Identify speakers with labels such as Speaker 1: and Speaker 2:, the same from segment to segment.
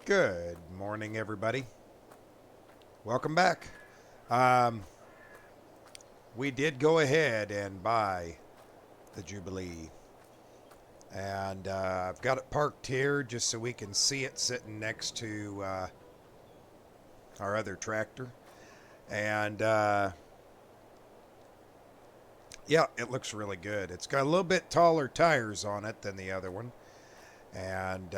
Speaker 1: Good morning, everybody. Welcome back. Um, we did go ahead and buy the Jubilee, and I've got it parked here just so we can see it sitting next to our other tractor. And yeah, it looks really good. It's got a little bit taller tires on it than the other one, and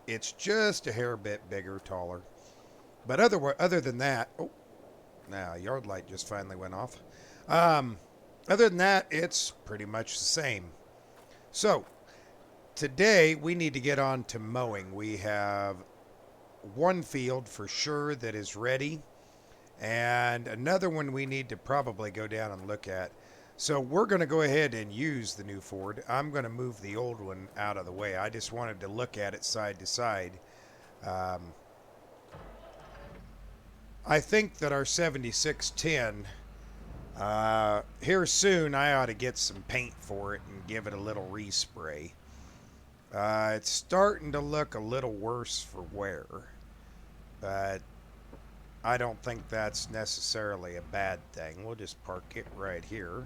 Speaker 1: it's just a hair bit bigger, taller. But other than that, oh, now yard light just finally went off. Um, Other than that, it's pretty much the same. So today we need to get on to mowing. We have one field for sure that is ready, and another one we need to probably go down and look at. So we're going to go ahead and use the new Ford. I'm going to move the old one out of the way. I just wanted to look at it side to side. Um, I think that our 7610, here soon, I ought to get some paint for it and give it a little respray. It's starting to look a little worse for wear, but I don't think that's necessarily a bad thing. We'll just park it right here.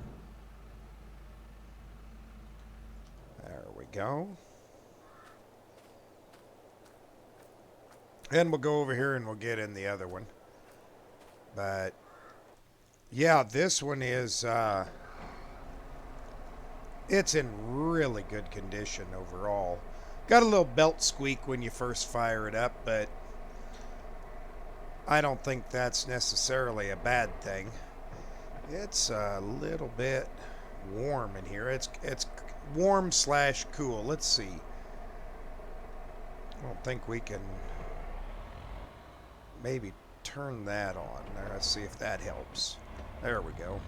Speaker 1: There we go. And we'll go over here and we'll get in the other one. But yeah, this one is it's in really good condition overall. Got a little belt squeak when you first fire it up, but I don't think that's necessarily a bad thing. It's a little bit warm in here. It's warm slash cool. Let's see. I don't think we can maybe turn that on. Let's see if that helps. There we go.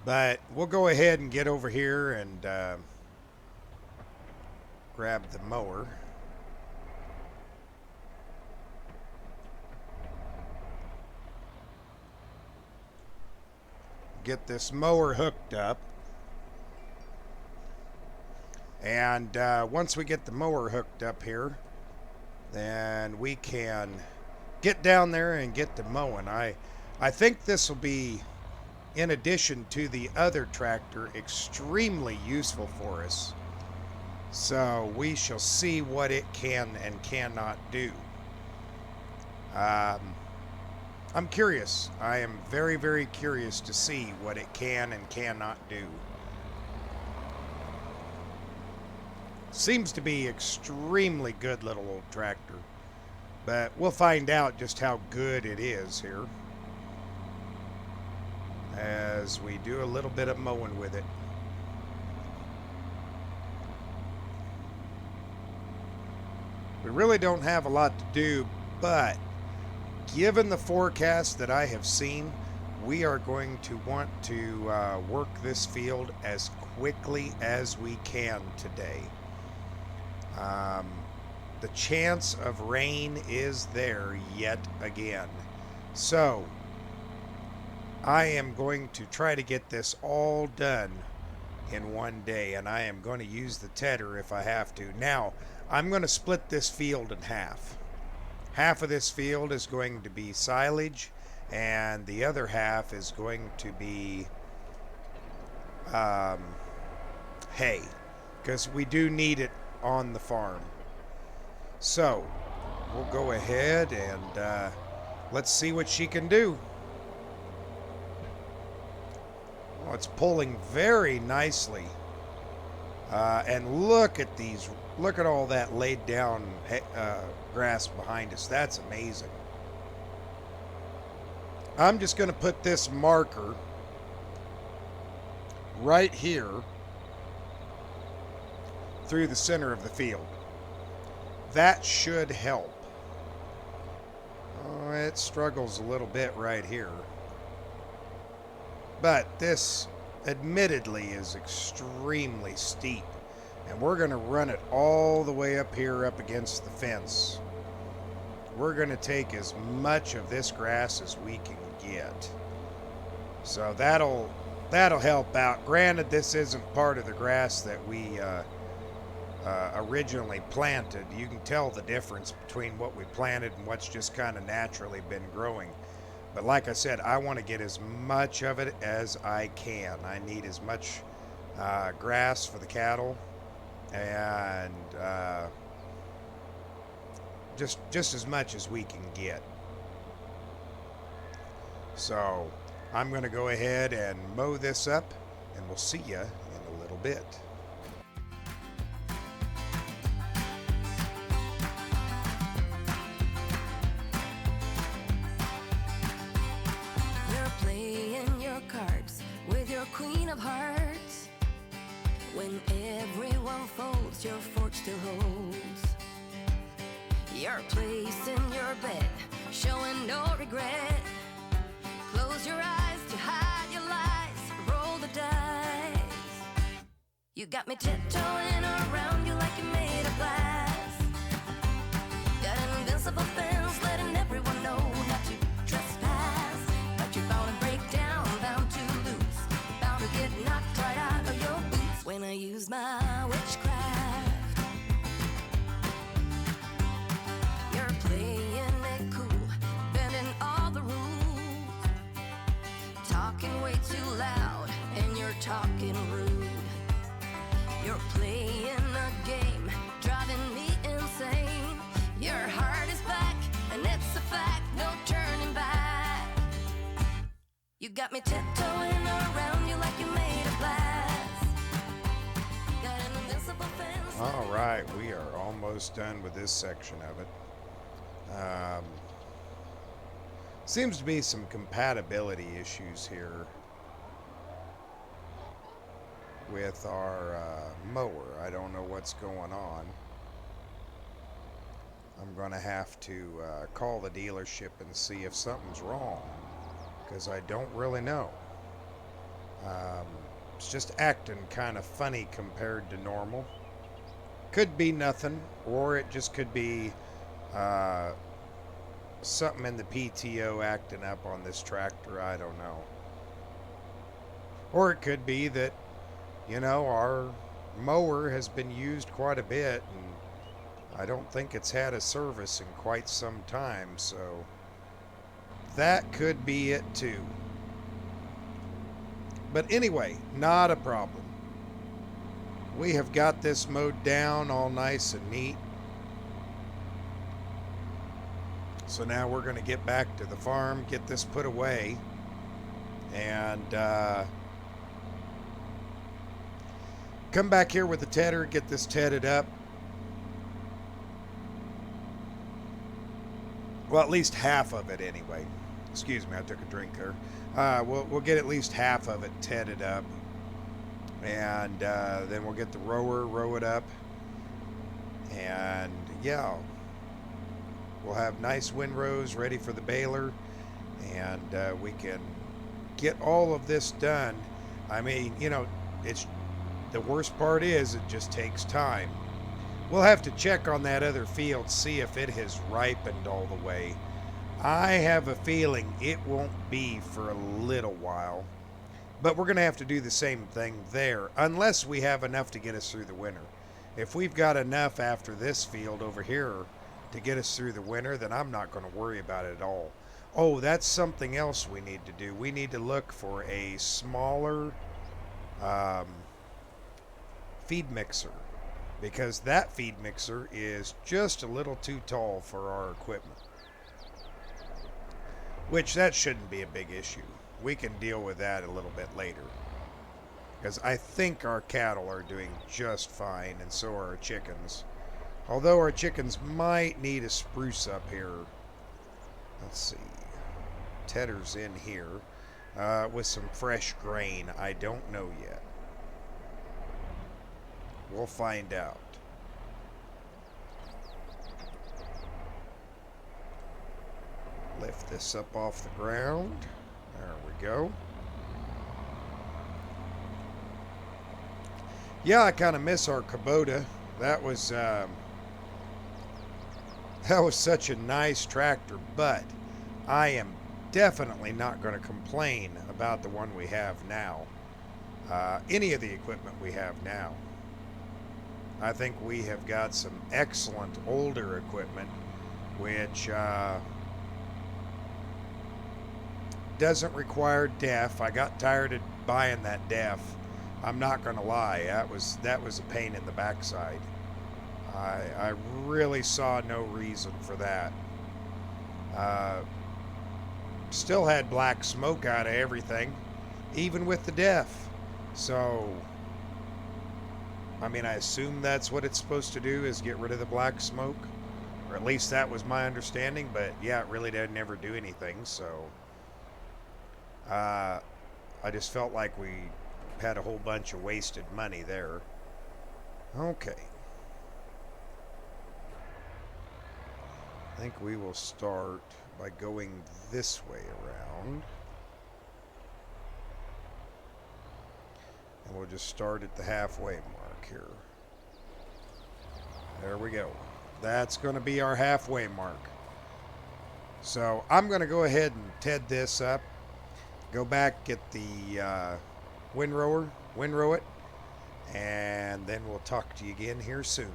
Speaker 1: But we'll go ahead and get over here and grab the mower. Get this mower hooked up. And once we get the mower hooked up here, then we can get down there and get to mowing. I think this will be, in addition to the other tractor, extremely useful for us. So we shall see what it can and cannot do. I'm curious. I am very, very curious to see what it can and cannot do. Seems to be extremely good little old tractor. But we'll find out just how good it is here as we do a little bit of mowing with it. We really don't have a lot to do, but given the forecast that I have seen, we are going to want to work this field as quickly as we can today. The chance of rain is there yet again. So I am going to try to get this all done in one day, and I am going to use the tedder if I have to. Now, I'm going to split this field in half. Half of this field is going to be silage, and the other half is going to be hay, because we do need it on the farm. So we'll go ahead and let's see what she can do. Oh, it's pulling very nicely. And look at these, look at all that laid down grass behind us. That's amazing. I'm just going to put this marker right here through the center of the field. That should help. Oh, it struggles a little bit right here. But this admittedly is extremely steep, and we're going to run it all the way up here up against the fence. We're going to take as much of this grass as we can get. So that'll help out. Granted, this isn't part of the grass that we originally planted, you can tell the difference between what we planted and what's just kind of naturally been growing. But like I said, I want to get as much of it as I can. I need as much grass for the cattle, and just as much as we can get. So I'm going to go ahead and mow this up, and we'll see you in a little bit.
Speaker 2: You're playing your cards with your queen of hearts. When everyone folds, your fork still holds. You're placing your bet, showing no regret. Close your eyes to hide your lies, roll the dice. You got me tiptoeing around you like you're made of glass. Got an invincible fence letting everyone know not to trespass. But you're bound to break down, bound to lose, bound to get knocked right out of your boots when I use my witchcraft. You're playing it cool, bending all the rules, talking way too loud, and you're talking rude. You're playing a game, driving me insane. Your heart is black, and it's a fact, no turning back. You got me tiptoeing around you like you're made of glass. Got an invincible fence.
Speaker 1: All right, we are almost done with this section of it. Seems to be some compatibility issues here with our mower. I don't know what's going on. I'm going to have to call the dealership and see if something's wrong, because I don't really know. It's just acting kind of funny compared to normal. Could be nothing, or it just could be something in the PTO acting up on this tractor. I don't know. Or it could be that, you know, our mower has been used quite a bit, and I don't think it's had a service in quite some time, so that could be it too. But anyway, not a problem. We have got this mowed down all nice and neat. So now we're going to get back to the farm, get this put away, and come back here with the tedder, get this tedded up. Well, at least half of it anyway. Excuse me, I took a drink there. We'll get at least half of it tedded up. And then we'll get the row it up. And yeah, we'll have nice windrows ready for the baler. And we can get all of this done. I mean, you know, it's the worst part is it just takes time. We'll have to check on that other field, see if it has ripened all the way. I have a feeling it won't be for a little while. But we're going to have to do the same thing there, unless we have enough to get us through the winter. If we've got enough after this field over here to get us through the winter, then I'm not going to worry about it at all. Oh, that's something else we need to do. We need to look for a smaller feed mixer, because that feed mixer is just a little too tall for our equipment. Which that shouldn't be a big issue. We can deal with that a little bit later, because I think our cattle are doing just fine, and so are our chickens. Although our chickens might need a spruce up here. Let's see. Tedder's in here with some fresh grain. I don't know yet. We'll find out. Lift this up off the ground. There we go. Yeah, I kind of miss our Kubota. That was such a nice tractor, but I am definitely not going to complain about the one we have now. Any of the equipment we have now. I think we have got some excellent older equipment, which doesn't require DEF. I got tired of buying that DEF. I'm not going to lie. That was a pain in the backside. I really saw no reason for that. Still had black smoke out of everything, even with the DEF. So, I mean, I assume that's what it's supposed to do, is get rid of the black smoke. Or at least that was my understanding, but yeah, it really did never do anything, so I just felt like we had a whole bunch of wasted money there. Okay. I think we will start by going this way around. And we'll just start at the halfway mark here. There we go. That's going to be our halfway mark. So I'm going to go ahead and TED this up. Go back, get the windrow it, and then we'll talk to you again here soon.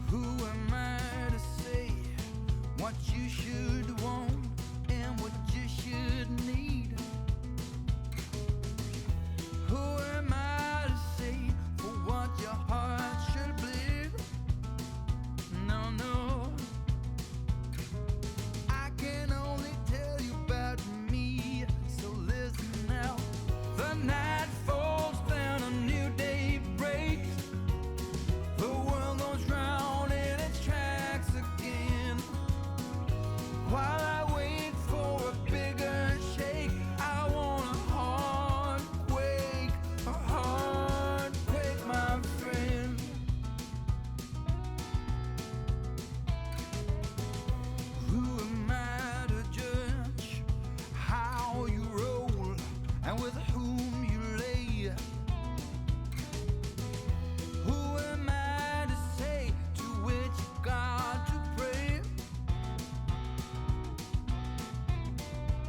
Speaker 3: Who am I to say what you should want and what you should need? Who am I to say for what your heart should bleed? No, no. I can only tell you about me, so listen now. The night falls down, a new day breaks. The world goes round in its tracks again. While I wait for a bigger shake, I want a heart quake, my friend. Who am I to judge how you roll and with whom you lay? Who am I to say to which God to pray?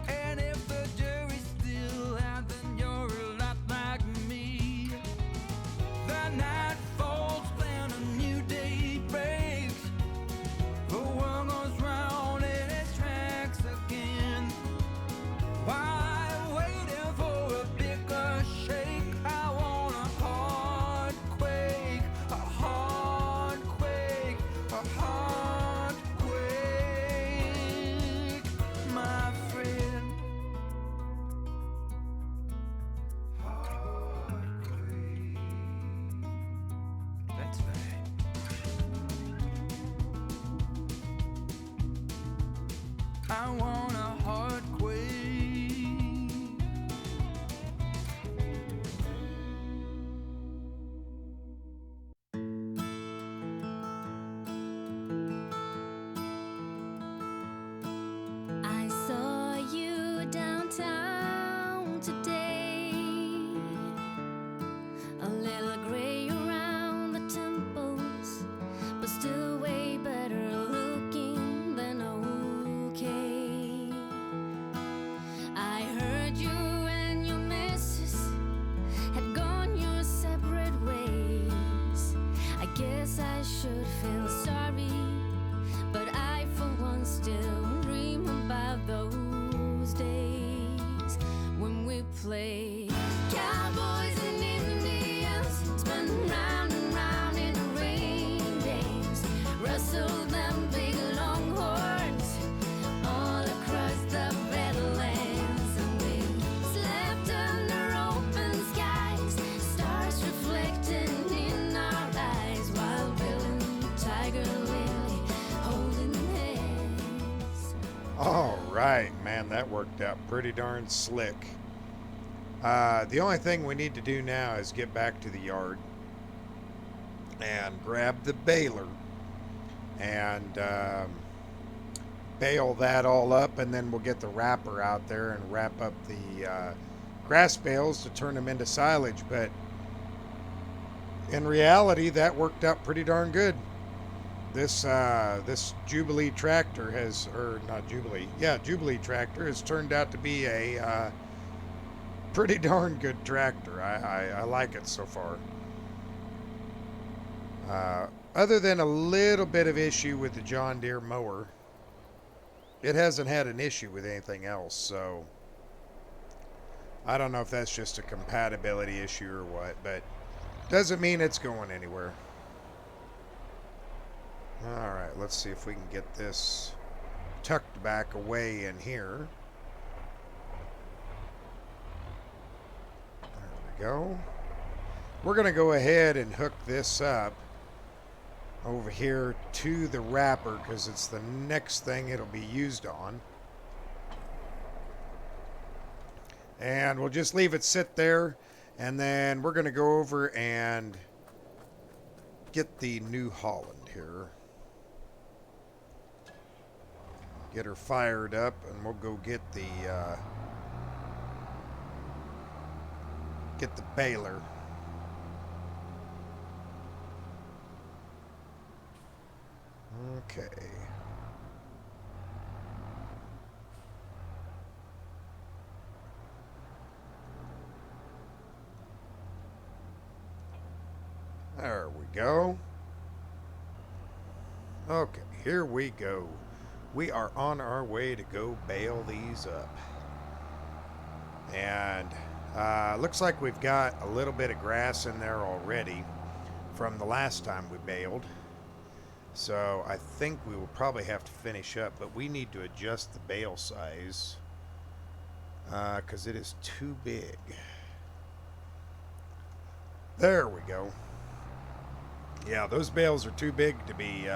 Speaker 3: And if the jury's still out, then you're a lot like me. The night falls down, a new day breaks. The world goes round in its tracks again. While I'm waiting for a bigger shake, I want a heart quake, my friend. Heartquake. That's right. I want a heartquake.
Speaker 2: I saw you downtown today, a little gray around the temples, but still way better looking than okay. I heard you and your missus had gone your separate ways. I guess I should feel sorry, but I for one still dream about those days when we played cowboys and Indians, spun round and round in the rain days, rustled them big longhorns all across the Badlands, and we slept under open skies, stars reflecting in our eyes, while Bill and Tiger Lily holding hands.
Speaker 1: All right, man, that worked out pretty darn slick. The only thing we need to do now is get back to the yard and grab the baler and bale that all up, and then we'll get the wrapper out there and wrap up the grass bales to turn them into silage. But in reality, that worked out pretty darn good. this Jubilee tractor has, or not Jubilee, yeah, Jubilee tractor has turned out to be a pretty darn good tractor. I like it so far. Other than a little bit of issue with the John Deere mower, it hasn't had an issue with anything else, so I don't know if that's just a compatibility issue or what, but doesn't mean it's going anywhere. Alright, let's see if we can get this tucked back away in here. There we go. We're going to go ahead and hook this up over here to the wrapper because it's the next thing it'll be used on. And we'll just leave it sit there, and then we're going to go over and get the New Holland here. Get her fired up, and we'll go get the baler. Okay. There we go. Okay, here we go. We are on our way to go bale these up. And looks like we've got a little bit of grass in there already from the last time we baled. So I think we will probably have to finish up, but we need to adjust the bale size because it is too big. There we go. Yeah, those bales are too big to be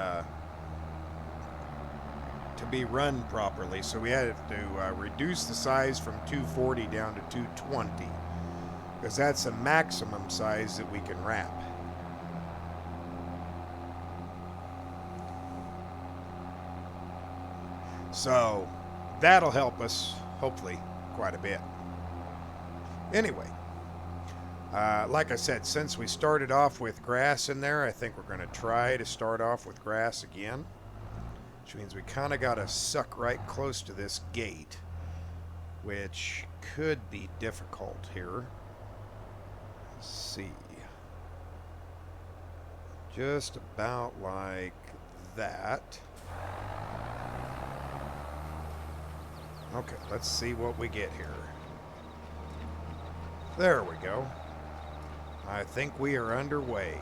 Speaker 1: run properly, so we had to reduce the size from 240 down to 220 because that's the maximum size that we can wrap. So that'll help us, hopefully, quite a bit. Anyway, like I said, since we started off with grass in there, I think we're going to try to start off with grass again, which means we kind of got to suck right close to this gate, which could be difficult here. Let's see. Just about like that. Okay, let's see what we get here. There we go. I think we are underway.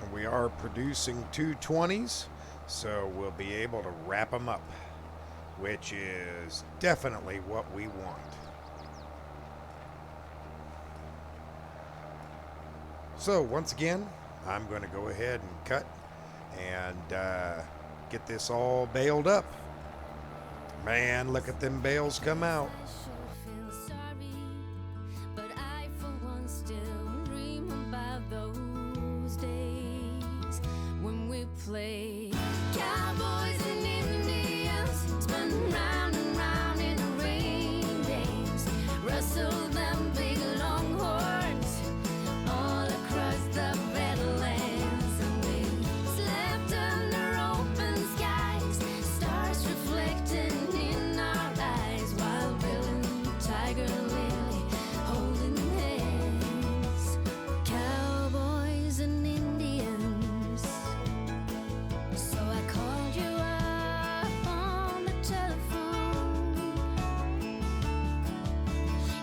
Speaker 1: And we are producing 220s, so we'll be able to wrap them up, which is definitely what we want. So once again, I'm going to go ahead and cut and get this all baled up. Man, look at them bales come out.
Speaker 2: I sure feel sorry, but I for one still dream about those days when we played cowboys and Indians, spun round and round in the rain days, rustled them big longhorns all across the Badlands, and we slept under open skies, stars reflecting in our eyes while Bill and Tiger Lily holding hands. Cowboys and Indians. So I called you up on the telephone.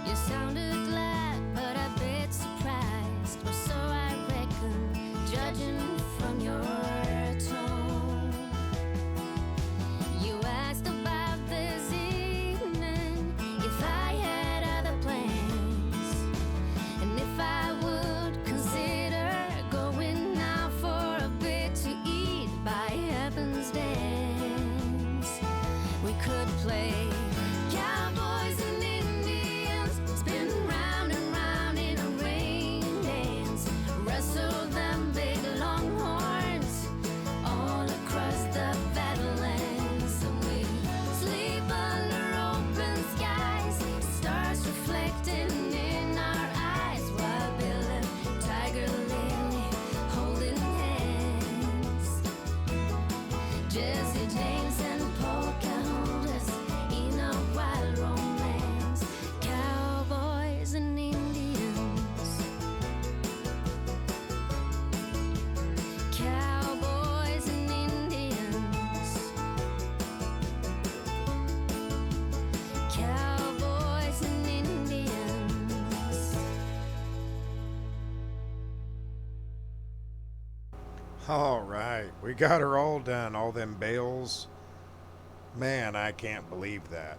Speaker 2: You sounded glad, but I bet surprised, or so I reckon, judging from your tone. You asked about this evening, if I had other plans, and if I would consider going out for a bit to eat by Heaven's dance. We could play cowboys and Indians, spin round and round in a rain dance, wrestle them big longhorns
Speaker 1: All right, we got her all done, all them bales. Man, I can't believe that.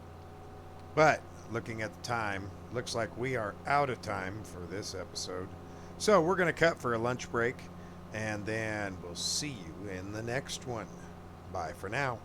Speaker 1: But looking at the time, looks like we are out of time for this episode. So we're going to cut for a lunch break, and then we'll see you in the next one. Bye for now.